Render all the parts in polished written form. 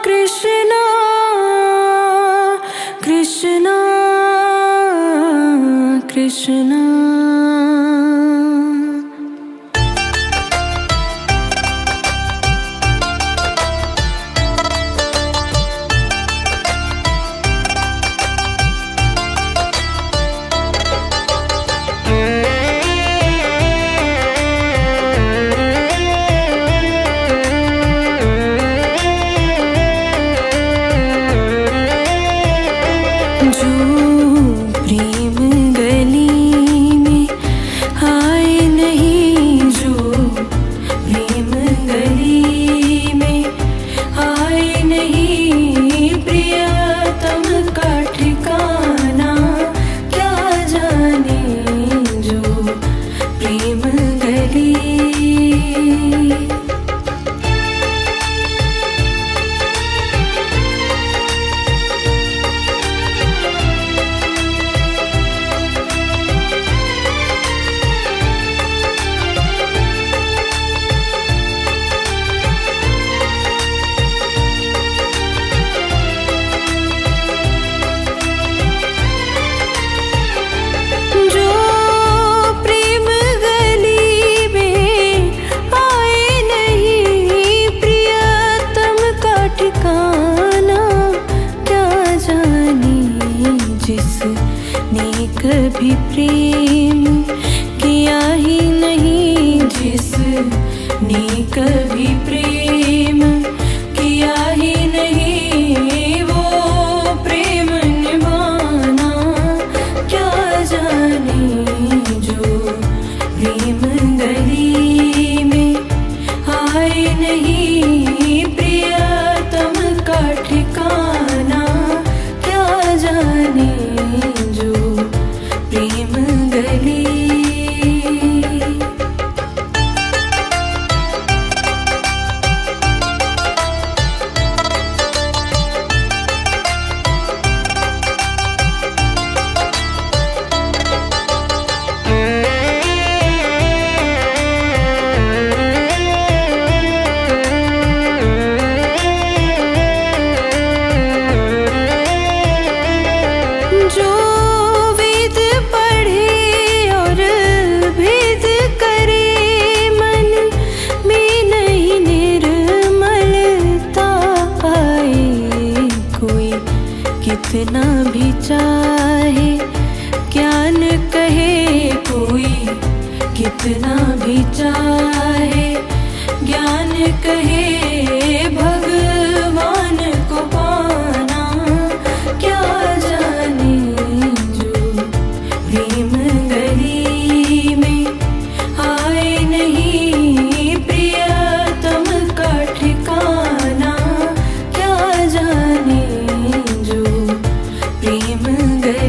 कृष्णा कृष्णा कृष्णा। कभी प्रेम किया ही नहीं, जिसने कभी प्रेम किया ही नहीं, वो प्रेम निभाना क्या जाने। जो प्रेम गली में आए नहीं, प्रियतम का ठिकाना क्या जाने। जो प्रेम गली कितना भी चाहे क्या न कहे कोई, कितना भी चाहे ज्ञान कहे, भगवान को पाना क्या जाने। जो प्रेम गली में आए नहीं, प्रियतम का ठिकाना क्या जाने। जो प्रेम गली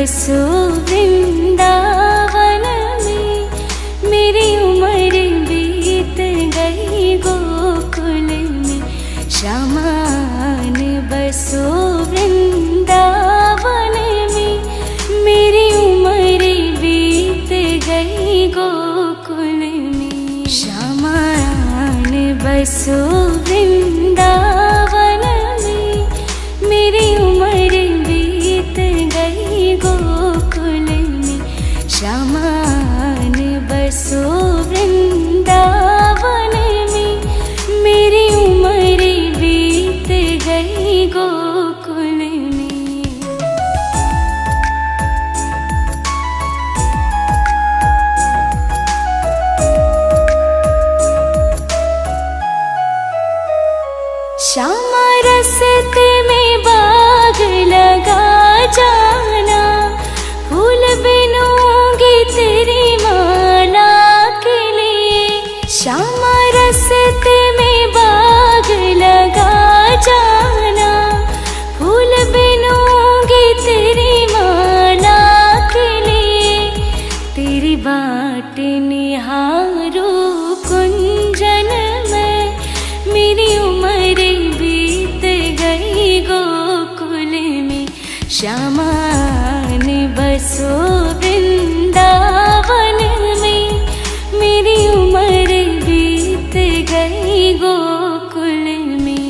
बसो वृंदावन में, मेरी उम्र बीत गई गोकुल में। श्यामान बसो वृंदावन में, मेरी उम्र बीत गई गोकुल में। श्यामान बसो वृंदावन में, मेरी उम्र बीत गई गोकुल में। श्यामान बसो वृंदावन में, मेरी उम्र बीत गई गोकुल में। श्यामा रस्ते में बाग लगा जाना, फूल बिनूंगी तेरी माला के लिए। श्यामा रस्ते में बाग लगा जाना, फूल बिनूंगी तेरी माला के लिए। तेरी बाट निहारू कुंजन में, मेरी उम्र बीत गई गोकुल में। श्यामान बसो वृंदावन में, मेरी उम्र बीत गई गोकुल में।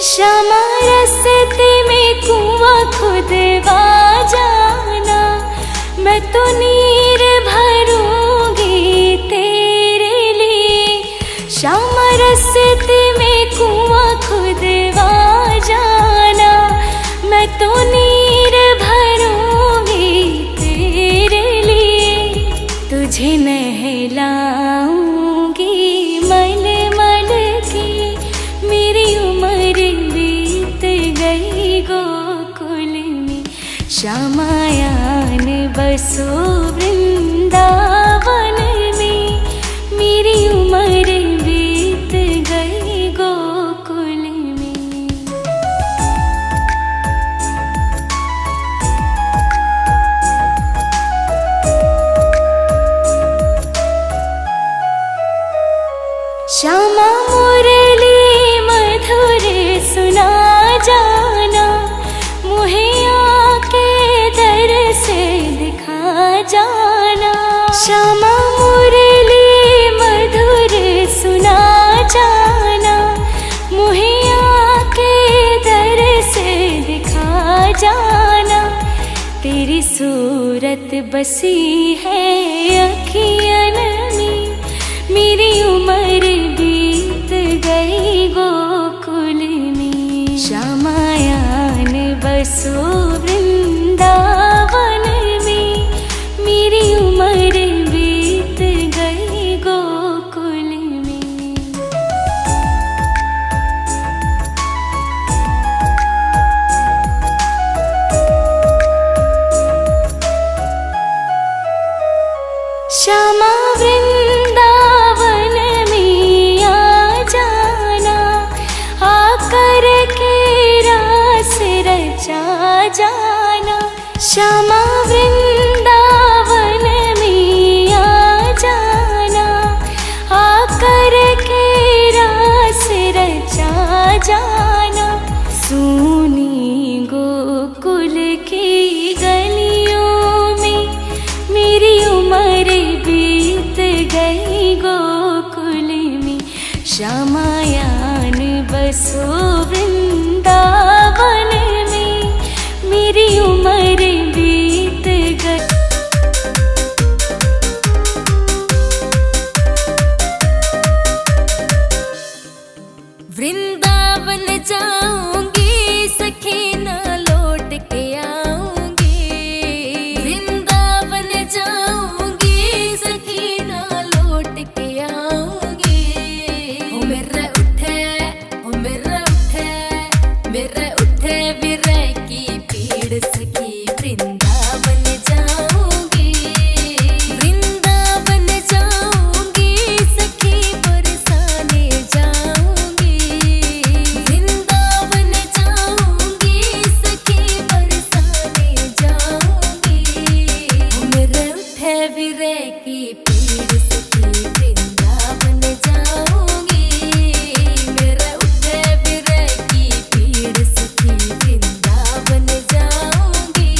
श्यामा रस्ते में कुआं खुदवा जाना, मैं तो नीर भरूंगी तेरे लिए। श्यामा रस्ते में कुआं खुदवा जाना, मैं तो नीर भरूंगी तेरे लिए। तुझे नहलाऊंगी मल मल के, मेरी उम्र बीत गई गोकुल में। श्यामायान बसो वृंदावन में, मेरी उम्र बीत गई गोकुल में। श्यामा मुरली मधुर सुना जाना, मुहे आके दर से दिखा जाना। श्यामा मुरली मधुर सुना जाना, मुहे आके दर से दिखा जाना। तेरी सूरत बसी है अखियन में, मेरी उम्र बीत गई गोकुल में। श्यामायान बसो वृंदावन में, मेरी उम्र बीत गई गोकुल में। श्यामा वृंदावन में आ जाना, आकर के रास रचा जाना। श्यामा वृंदावन में आ जाना, आकर के रास रचा जाना। सूनी गोकुल की गलियों में, मेरी उम्र बीत गई गोकुल में। श्यामायान बसो वृंदावन में, मेरी उम्र बीत की पीड़ सखी वृंदावन जाऊंगी। मेरा उठे फिरे की पीड़ सखी वृंदावन जाऊंगी।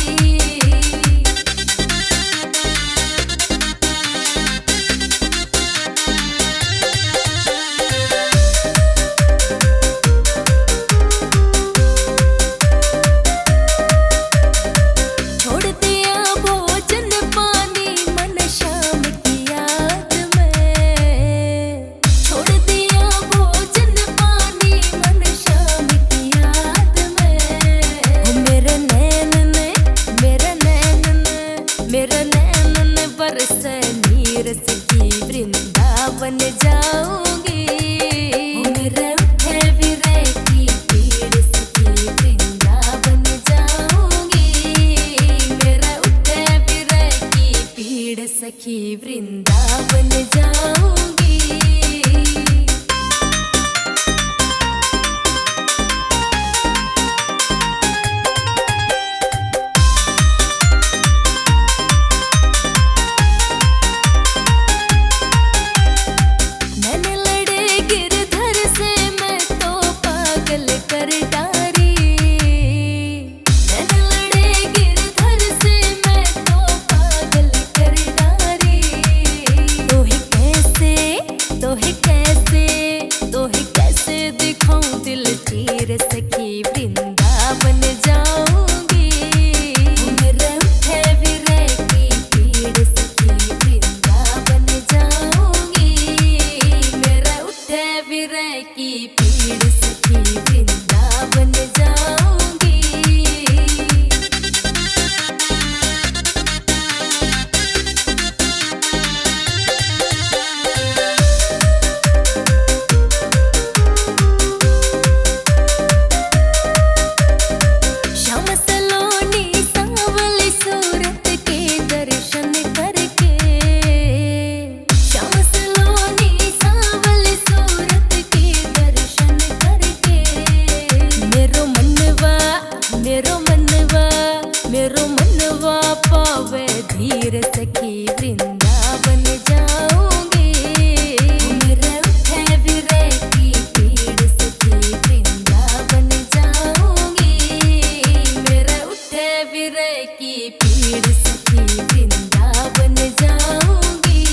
मेरा नैनन बरस नीर सखी वृंदावन जाऊंगी। मेरा उठे फिरे की पीड़ सखी वृंदावन जाऊंगी। मेरा उठे फिरे की पीड़ सखी वृंदावन जाऊंगी। सखी वृंदावन जाऊंगी। मेरा उठे फिरे की पीड़ सखी वृंदावन जाऊंगी। मेरा उठे फिरे की पीड़ सखी वृंदावन जाऊंगी। मेरो मनवा पावे धीर सखी वृंदावन जाऊंगी। मेरा उठे फिरे की पीड़ सखी वृंदावन जाऊंगी। मेरा उठे फिरे की पीड़ सखी वृंदावन जाऊंगी।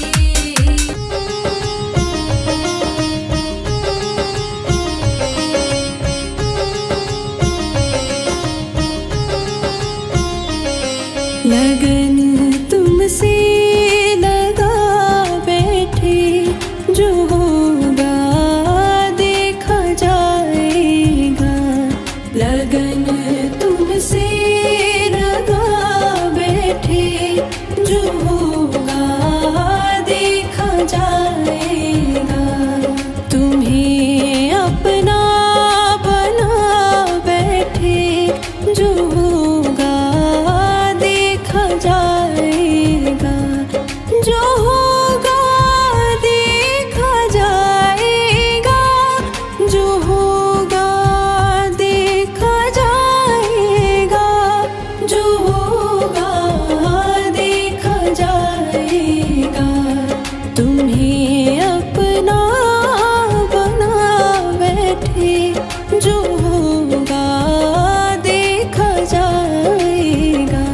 लगन तुमसे लगा बैठे, जो होगा देखा जाएगा। लगन तुमसे लगा बैठे, जो होगा देखा जाएगा। तुम्हें अपना बना बैठे, जो होगा जाएगा। जो होगा देखा जाएगा। जो होगा देखा जाएगा। जो होगा देखा जाएगा। तुम्हें अपना बना बैठे, जो होगा देखा जाएगा।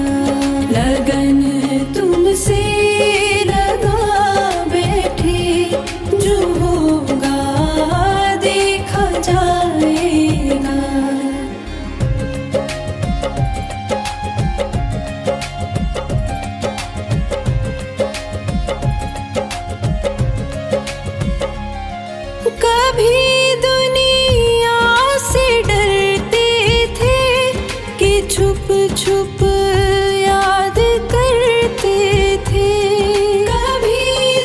लगन तुमसे लगा बैठे, जो होगा देखा जाएगा। कभी दुनिया से डरते थे कि छुप छुप याद करते थे। कभी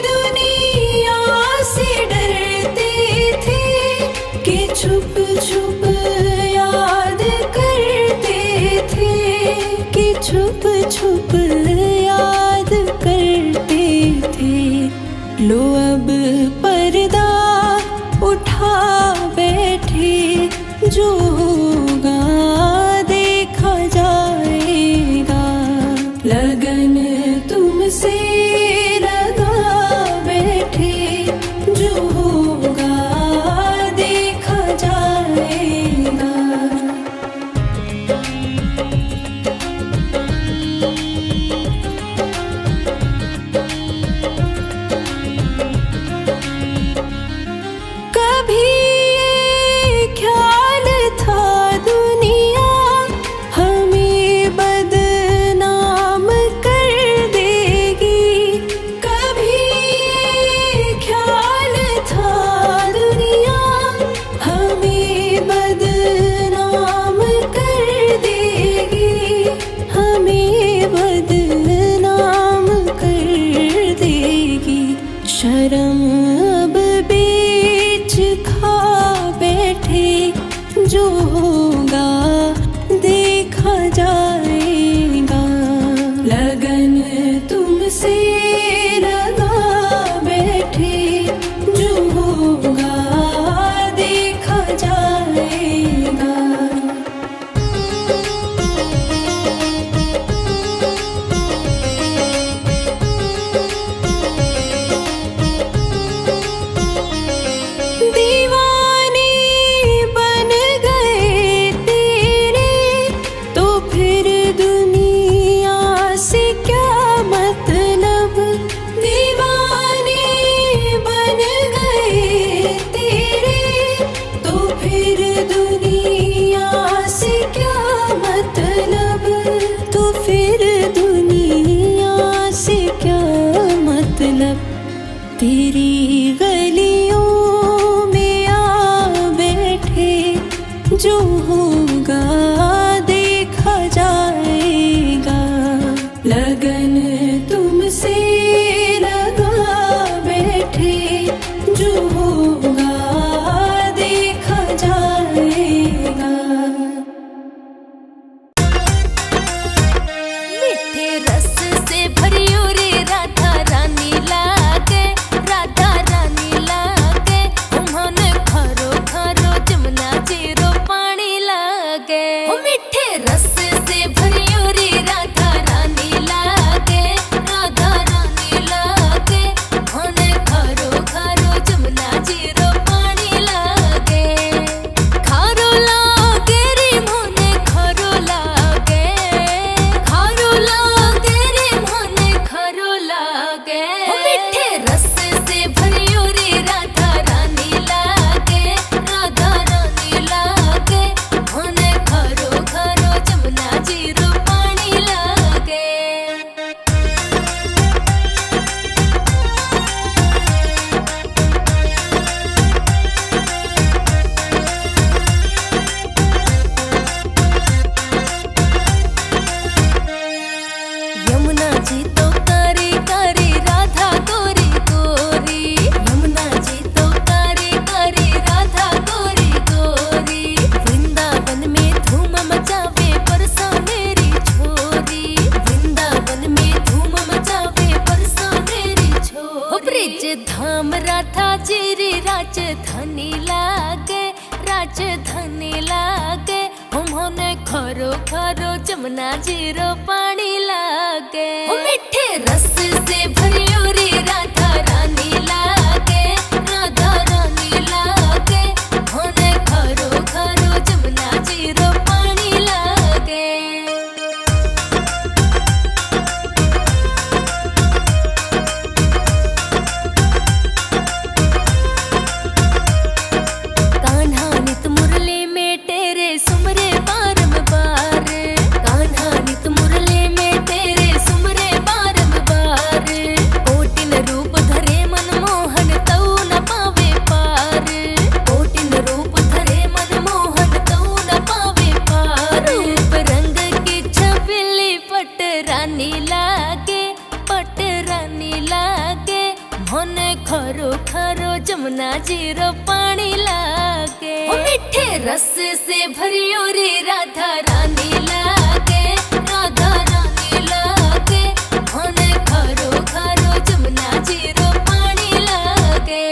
दुनिया से डरते थे कि छुप छुप याद करते थे। कि छुप छुप याद करते थे। लो अब पर्दा उठा बैठे, जो होगा देखा जाएगा। लगन तुमसे शर्म अब बीच खा बैठे, जो होगा देखा जाएगा। लगन तुमसे लगा बैठे, जो होगा देखा जाएगा। दीवाने बन गए तेरे, तो फिर दुनिया से क्या मतलब। दीवाने बन गए तेरे, तो फिर दुनिया से क्या मतलब। तो फिर दुनिया से क्या मतलब। तेरी गलियों में आ बैठे, जो होगा देखा जाएगा। लगन तुमसे लगा बैठे, जो होगा देखा जाएगा। मीठे रस से भरियो रे राधा रानी लागे, राधा रानी लागे। उन्होंने खरो खरो जमुना जीरो पानी लागे। ओ मीठे रस से भरियो रे राधा रानी लागे, राधा रानी लागे। उन्होंने खरो खरो जमुना जीरो पानी लागे। खारो लागे रे मोने खरो लागे, खारो लागे रे मोने खरो लागे। ओ मीठे रस से भरियो रे राधा रानी लागे, राधा रानी लागे। उन्होंने खरो खरो जमुना जीरो पानी लागे। यमुना जी तो कारी कारी, राधा गोरी गोरी। यमुना जी तो कारी कारी, राधा गोरी गोरी। वृंदावन में धूम मचावे परसा मेरी छोरी, वृंदावन में धूम मचावे परसा मेरी छोरी। ब्रिज धाम राधा जीरी राजधानी लागे, राजधानी लागे। उन्होंने खरो खरो जमुना जीरो पानी लागे। ओ मीठे रस से भरियो रे राधा रानी लागे, राधा रानी लागे। उन्होंने खरो खरो जमुना जीरो पानी लागे। कान्हा नित मुरली में तेरे सुमरे बारंबार, कान्हा नित मुरली में तेरे सुमरे बारंबार। कोटिन रूप धरे मनमोहन तऊ न पावे पार, कोटिन रूप धरे मनमोहन तऊ न पावे पार। रूप रंग की छबिली पट रानी लागे, पट रानी लागे। मोने खरो खरो जमुना जीरो पानी लागे। ओ मीठे रस से भरियो रे राधा रानी लागे, राधा रानी लागे। मोने खरो खरो जमुना जीरो पानी लागे।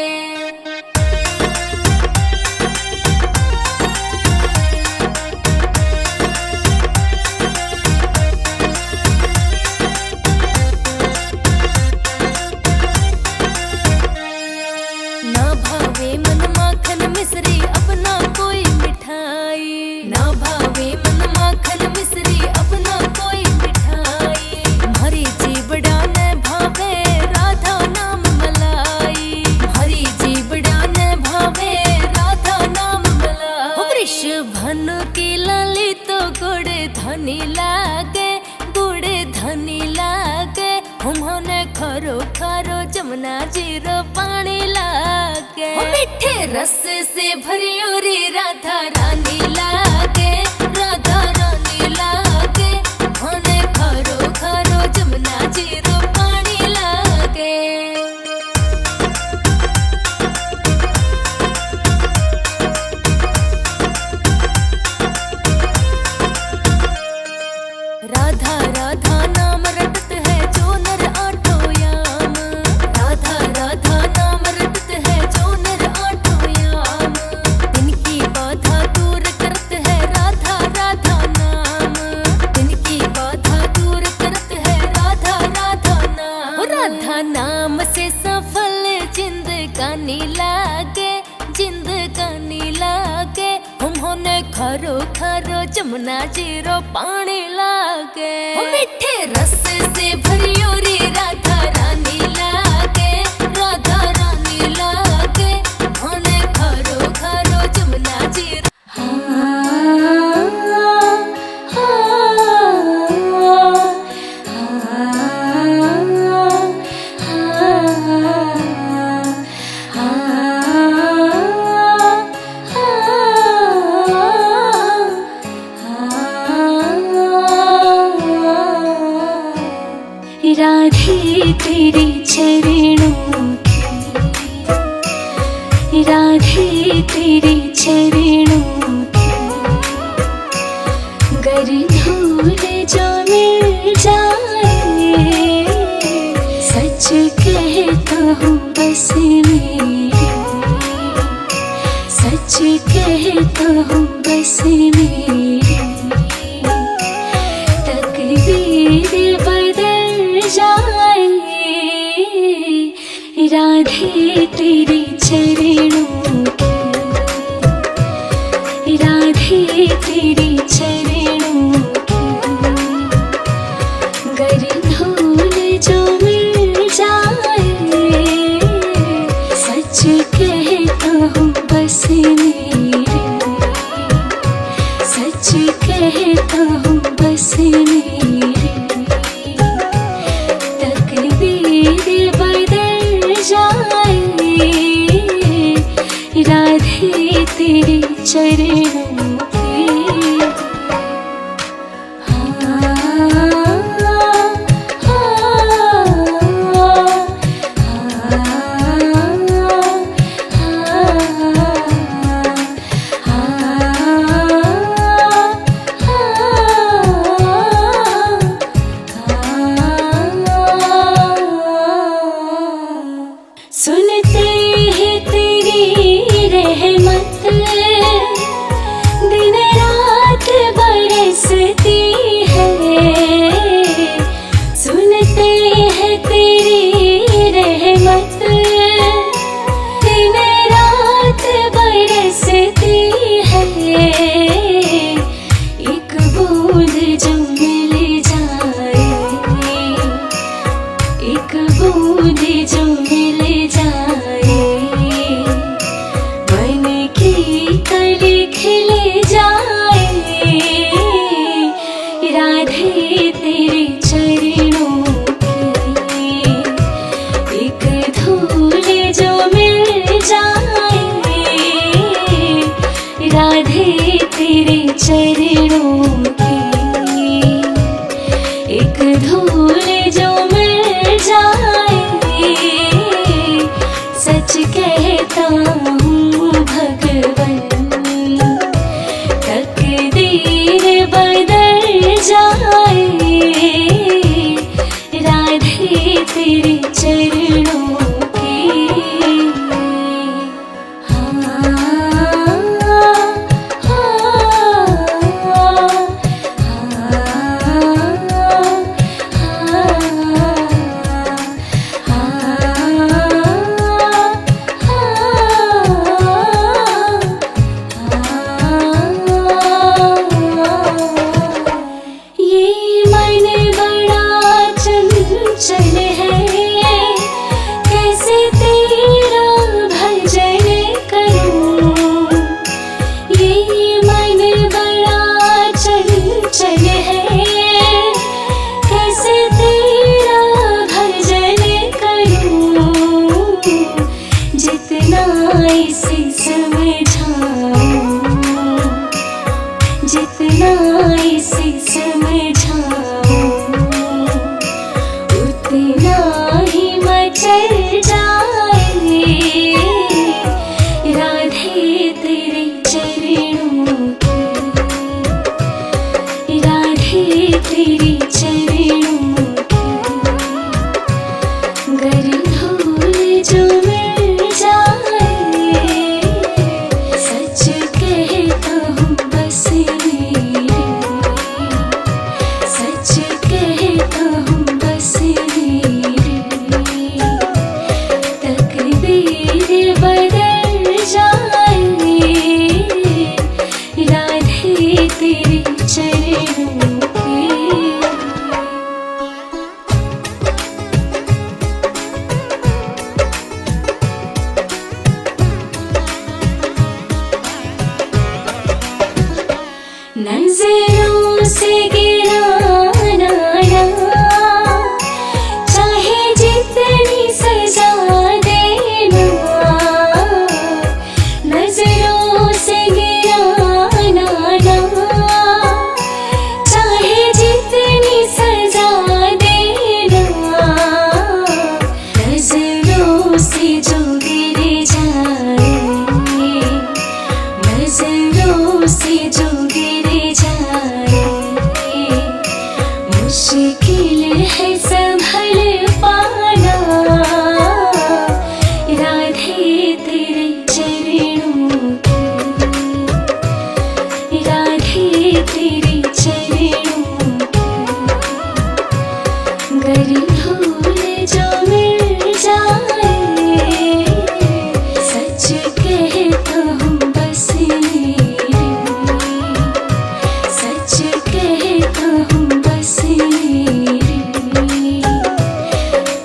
ना भावे मन माखन मिश्री अपना कोई मिठाई, ना भावे मन माखन मिश्री अपना कोई मिठाई। हरी जीबड़ा ने भावे राधा नाम मलाई, हरी जीबड़ा ने भावे राधा नाम मलाई। वृषभनु की लाली तो गुड़ धनी लागे, गुड़ धनी लागे। उन्होंने खरो खरो जमुना जीरो पानी लागे। मीठे रस से भरियो रे राधा रानी लागे, राधा रानी लागे। उन्होंने खरो खरो जमुना जीरो पानी लागे। सफल जिंदगानी लागे, जिंदगानी लागे। हम होने खरो खरो जमुना जीरो पानी लागे। मीठे रस से भरियो रे राधा रानी लागे, राधा रानी लागे। होने खरो खरो जमुना जीरो। राधे तेरे चरणों की, राधे तेरे चरणों की, गर धूल जो मिल जाए, सच कहता हूँ बस मेरे, सच कहता हूँ बस मेरे, तकदीर बदल जाए। राधे तेरे चरणों की, राधे तेरे चरणों की, गर धूल जो मिल जाए, सच कहता हूँ बस मेरे, सच कहता हूँ बस मेरे, तकदीर बदल जाए। राधे तेरे चरणों की। सुनते हैं तेरी रहमत, दिन रात बरसती है। सुनते हैं तेरी रहमत, दिन रात बरसती है। एक बूंद जो मिल जाए, एक बूंद जो मिल जाए, मन की कली खिल जाए। राधे तेरे चरणों की, एक धूल जो मिल जाए। राधे तेरे चरणों की, एक धूल जो मिल जाए। सच कहता हूँ भगवन, तकदीर बदल जाए। राधे तेरे चरणों की। हाँ, हाँ, हाँ, से जो गिर जाए, नजरों से जो गिर जाए, मुश्किल है संभल पाना। राधे तेरे चरणों की, राधे तेरे चरणों की, गर भूल जो मिल जाए, सच कहता हूँ बस मेरे, सच कहता हूँ बस मेरे,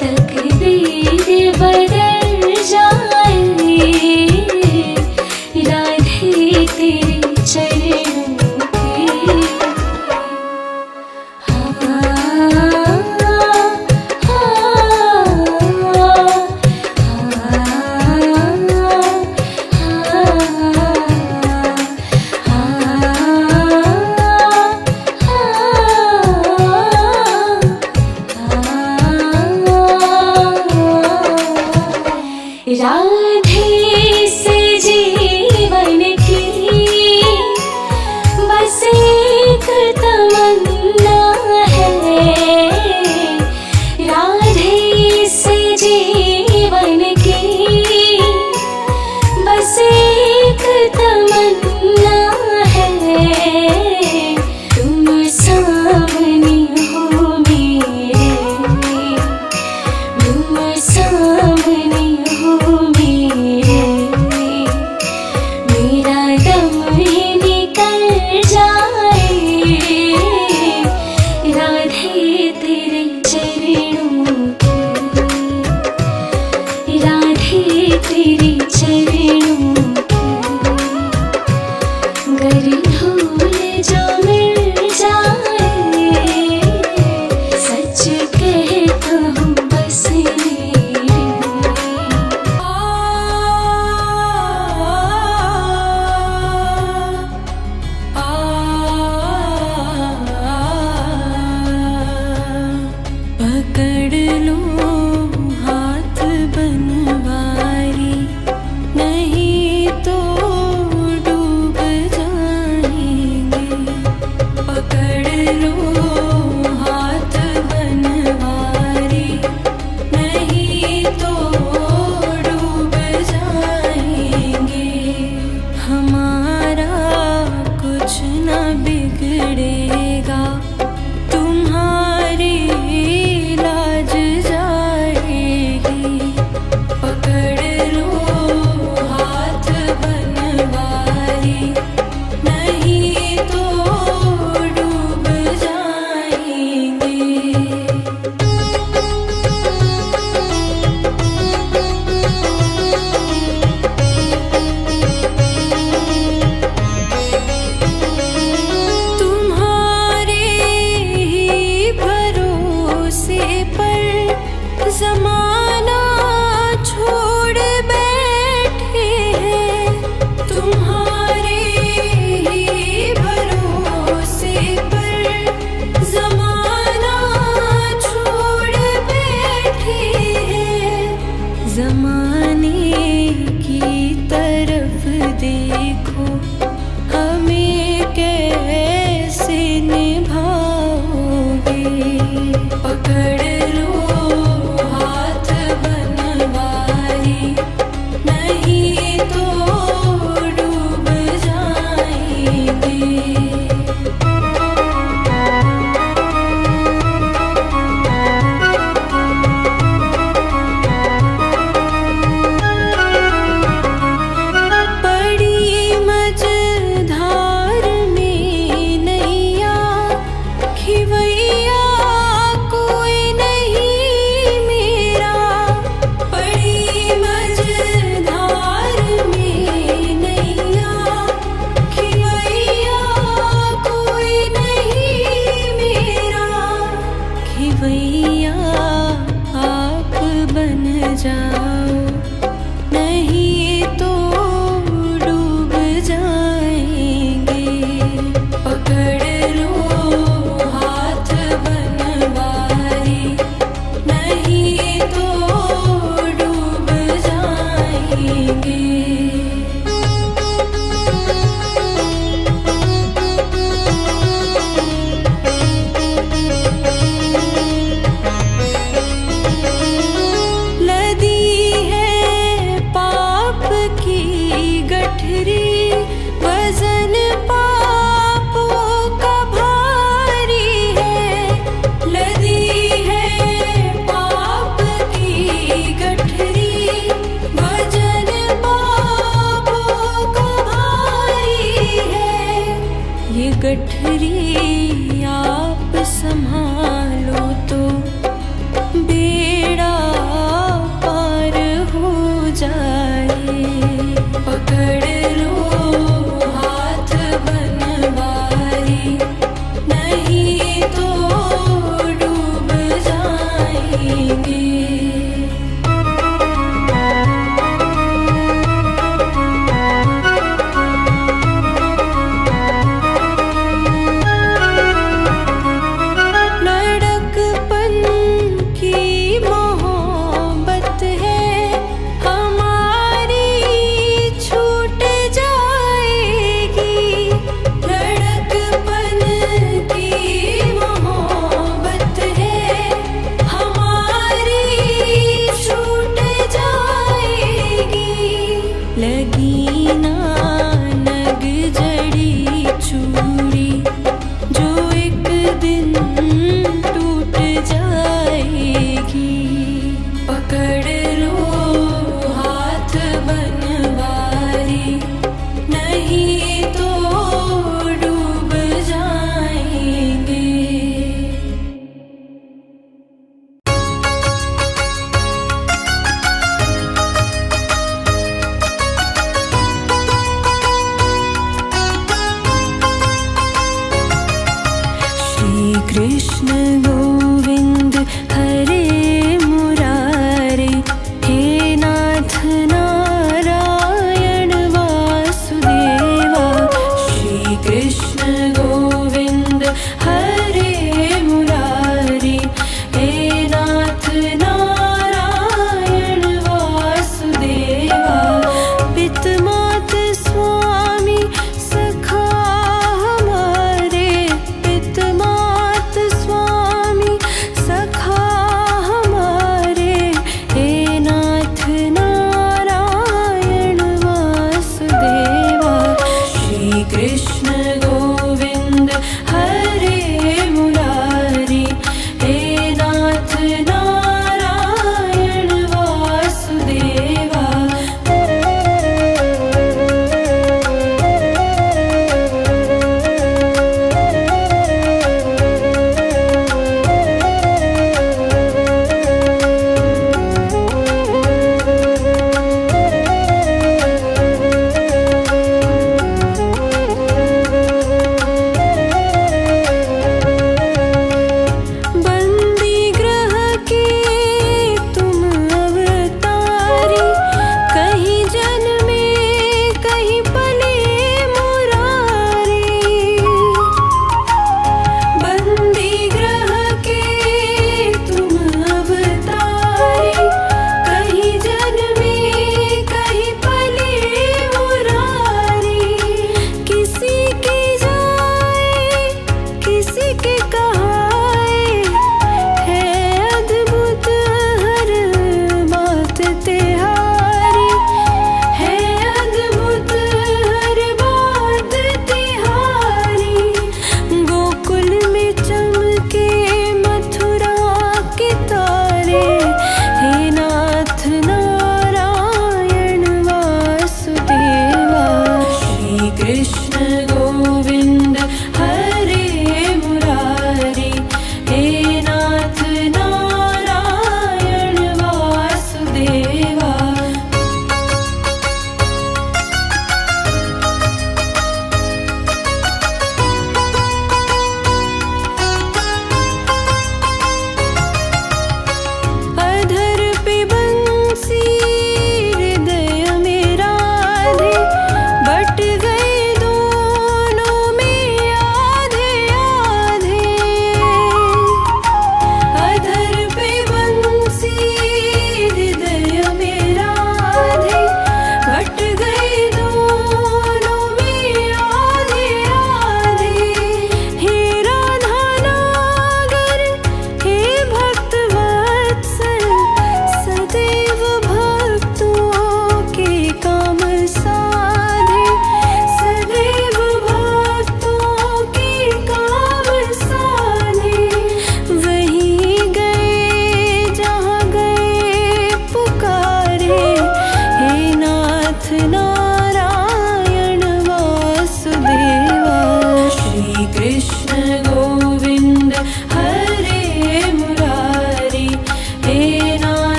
तकदीर बदल जाए, राधे तेरे चरणों की। राधे से जीवन की बस एक तमन्ना है, राधे से जीवन की बस एक तमन्ना है, तुम सामने हो मेरे, तुम सामने हो मेरे, मेरा दम ही निकल जाए, राधे तेरे चरणों की, राधे तेरे चरणों की, गर भूल जो मिल जाए, सच कहता हूँ बस मेरे। पकड़ लो हाथ बनवारी, नहीं तो डूब जाएंगे। पकड़ लो हाथ बनवारी, नहीं तो डूब जाएंगे। हमारा कुछ न बिगड़ेगा, तुम्हारी लाज जाएगी। पकड़ लो हाथ बनवारी, नहीं तो डूब जाएंगे। तुम्हारे ही भरोसे पर ज़माना छोड़ बैठे हैं, तुम्हारे ही भरोसे पर ज़माना छोड़ बैठे हैं। ज़माने की तरफ देखो, हमें कैसे निभाओगे। पकड़ लो हाथ बनवारी, नहीं तो डूब जाएंगे। बड़ी मझधार में नैया, खिवैया कोई प्रहरी आप संभालो तो बेड़ा पार हो जाए। पकड़ लो हाथ बनवारी, नहीं तो डूब जाएंगे। लड़कपन की मोहब्बत है हमारी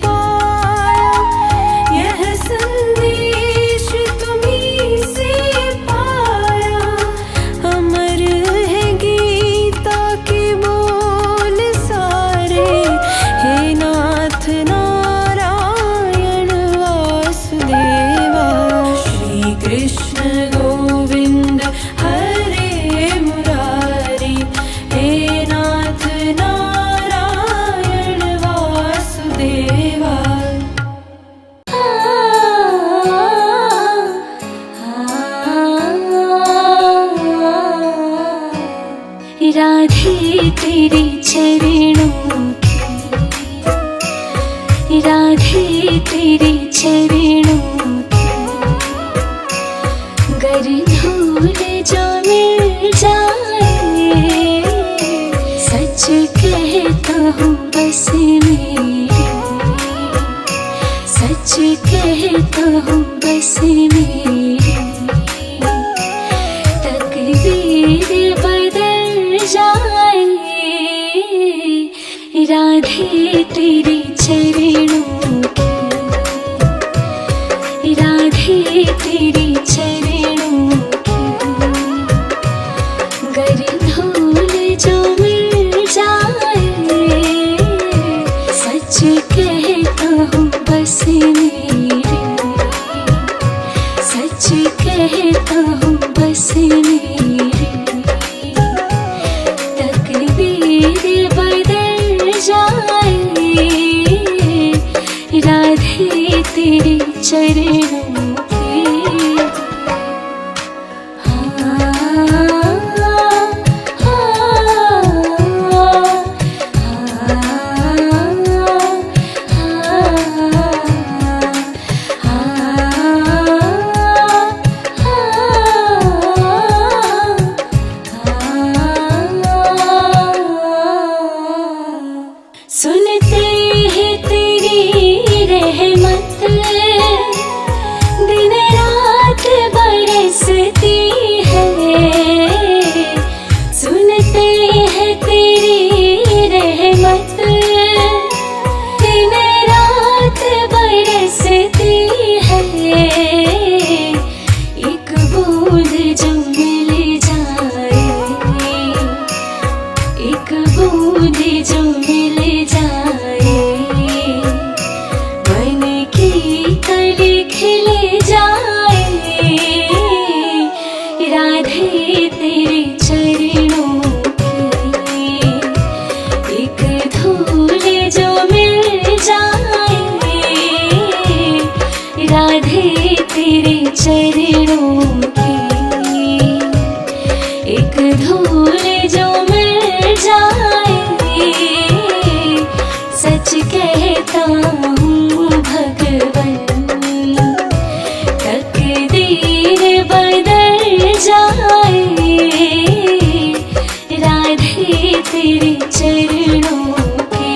पाया, यह संदेश तुम्हीं से पाया। अमर है गीता के बोल सारे, हे नाथ नारायण वासुदेवा। श्री कृष्ण गोविंद हरे मुरारी, हे नाथ नारायण वासुदेवा। राधे तेरे चरणों की, राधे तेरे चरणों की, गर धूल जो मिल जाए, सच कहता हूँ बस मेरे, सच कहता हूँ बस मेरे। तकदीर बदल जाए, राधे तेरे चरणों की, राधे तेरे चरणों की, गर धूल जो मिल जाए, सच कहता हूँ बस मेरे, सच कहता हूँ बस मेरे। तकदीर बदल जाए, राधे तेरे चरणों की। सुनते हैं तेरी रहमत, दिन रात बरसती है। सुनते हैं तेरी रहमत, दिन रात बरसती है। एक बूंद जो मिल जाए, एक बूंद जो मिल जाए, मन की कली खिल जाए, राधे तेरे चरणों की। एक धूल जो मिल जाए, राधे तेरे चरणों की। एक धूल जो मिल जाए, सच कहता हूँ भगवन, तकदीर बदल जाए, राधे तेरे चरणों की।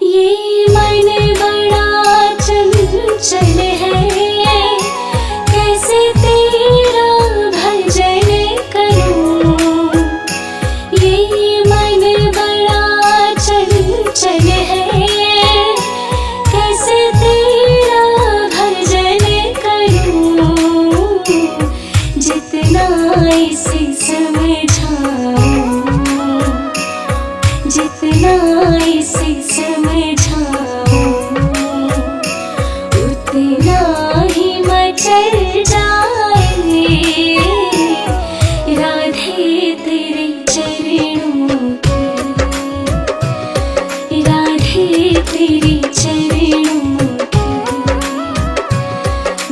ये मन बड़ा चंचल है, कैसे तेरा भजन करूं। ये मन बड़ा चंचल है, कैसे तेरा भजन करूं। जितना इसे समझाऊं, जितना इसे समझाऊं, उतना ही मचल जाए, राधे तेरे चरणों की। राधे तेरे चरणों की,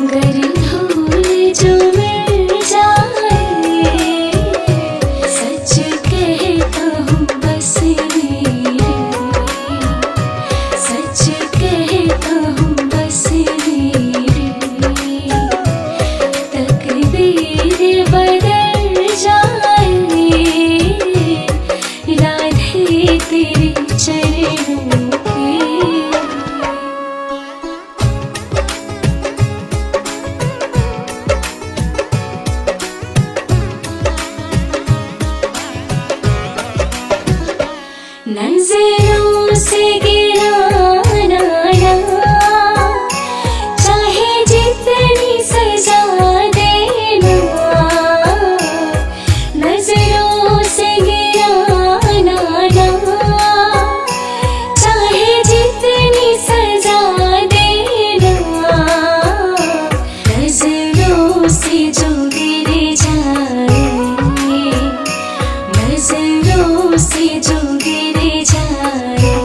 गर धूल जो मिल जाए, नजरों से गिराना ना, चाहे जितनी सजा देना। नजरों से गिराना ना, चाहे जितनी सजा देना। नजरों से जो गिर जाए, नजरों से जो गिर जाए,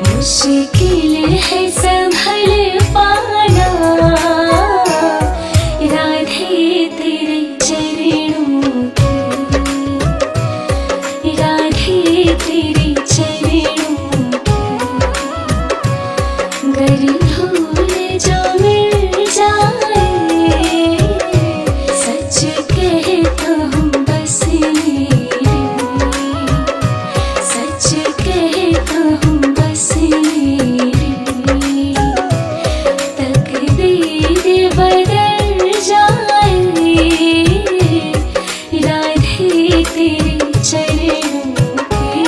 मुश्किल है संभल पाना। राधे तेरे चरणों की, राधे तेरे चरणों की। गर भूल जो मिल जाए, सच कहता हूँ बस मेरे, सच कहता हूँ बस मेरे। तकदीर बदल जाए, राधे तेरे चरणों की।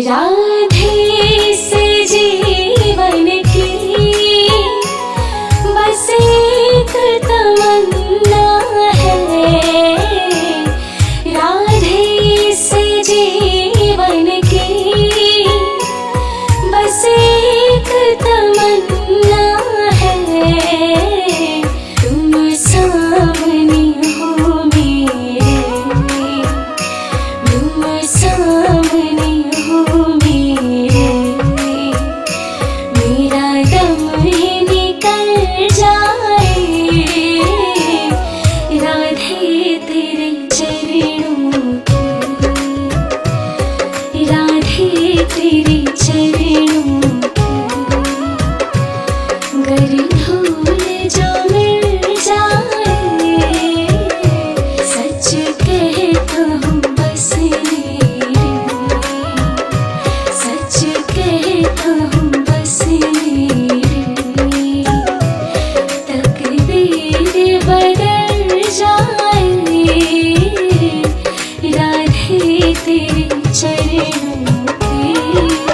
राधे से जीवन की बस एक तमन्ना है। राधे से जीवन की बस एक तमन्ना है। तुम सामने हो मेरे, तुम सामने हो मेरे। मेरा दम ही निकल जाए, राधे तेरे चरणों की, राधे तेरे चरणों की। गर भूल जो मिल जाए, सच कहता हूँ बस मेरे, सच कहता हूँ बस मेरे। तकदीर बदल जाए, राधे तेरे चरणों